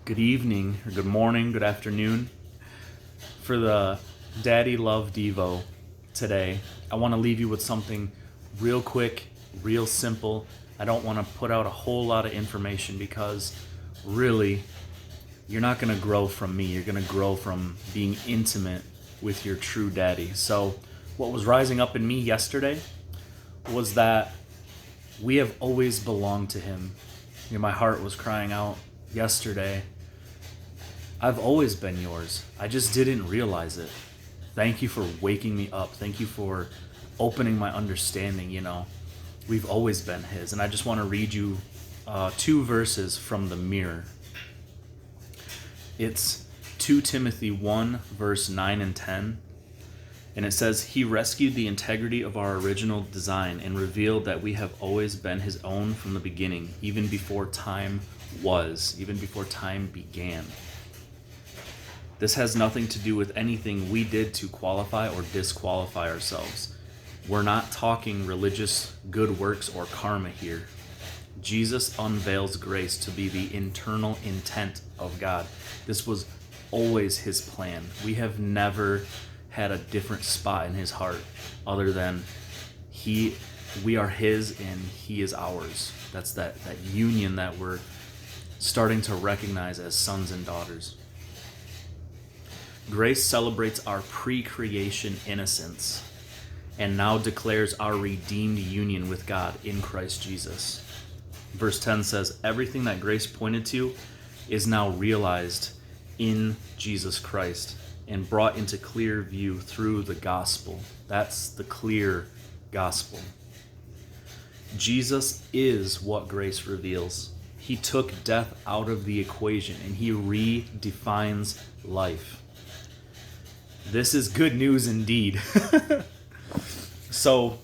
good evening, or good morning, good afternoon. For the Daddy Love Devo today, I want to leave you with something real quick, real simple. I don't want to put out a whole lot of information because really, you're not going to grow from me. You're going to grow from being intimate with your true daddy. So, what was rising up in me yesterday was that we have always belonged to him. My heart was crying out yesterday, I've always been yours. I just didn't realize it. Thank you for waking me up. Thank you for opening my understanding. We've always been his. And I just want to read you two verses from the mirror. It's 2 Timothy 1, verse 9 and 10. And it says, He rescued the integrity of our original design and revealed that we have always been his own from the beginning, even before time began. This has nothing to do with anything we did to qualify or disqualify ourselves. We're not talking religious good works or karma here. Jesus unveils grace to be the internal intent of God. This was always his plan. We have never had a different spot in his heart other than we are his and he is ours. That's that union that we're starting to recognize as sons and daughters. Grace celebrates our pre-creation innocence and now declares our redeemed union with God in Christ Jesus. Verse 10 says, everything that grace pointed to is now realized in Jesus Christ and brought into clear view through the gospel. That's the clear gospel. Jesus is what grace reveals. He took death out of the equation and he redefines life. This is good news indeed. So,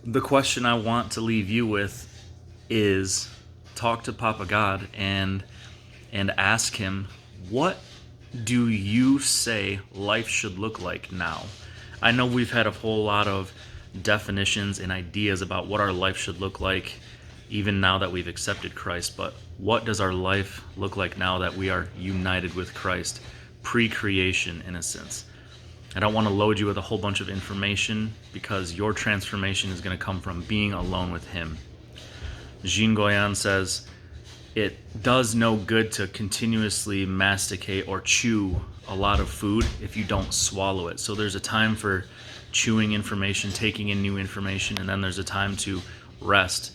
the question I want to leave you with is talk to Papa God and ask him, what do you say life should look like now? I know we've had a whole lot of definitions and ideas about what our life should look like even now that we've accepted Christ, but what does our life look like now that we are united with Christ? Pre-creation innocence. I don't want to load you with a whole bunch of information because your transformation is going to come from being alone with him. Jean Goyan says, it does no good to continuously masticate or chew a lot of food if you don't swallow it. So there's a time for chewing information, taking in new information, and then there's a time to rest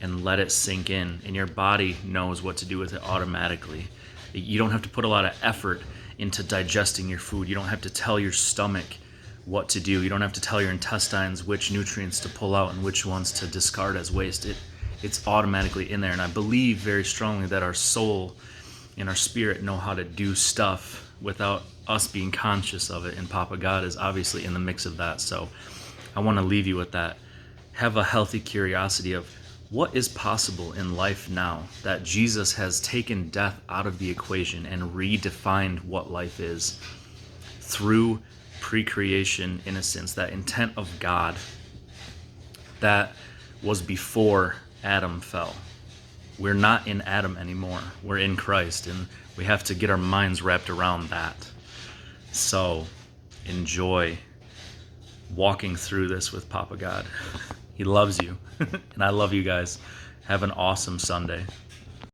and let it sink in. And your body knows what to do with it automatically. You don't have to put a lot of effort into digesting your food. You don't have to tell your stomach what to do. You don't have to tell your intestines which nutrients to pull out and which ones to discard as waste. It's automatically in there. And I believe very strongly that our soul and our spirit know how to do stuff without us being conscious of it. And Papa God is obviously in the mix of that. So I want to leave you with that. Have a healthy curiosity of what is possible in life now that Jesus has taken death out of the equation and redefined what life is through pre-creation innocence, that intent of God that was before Adam fell. We're not in Adam anymore. We're in Christ, and we have to get our minds wrapped around that. So enjoy walking through this with Papa God. He loves you, and I love you guys. Have an awesome Sunday.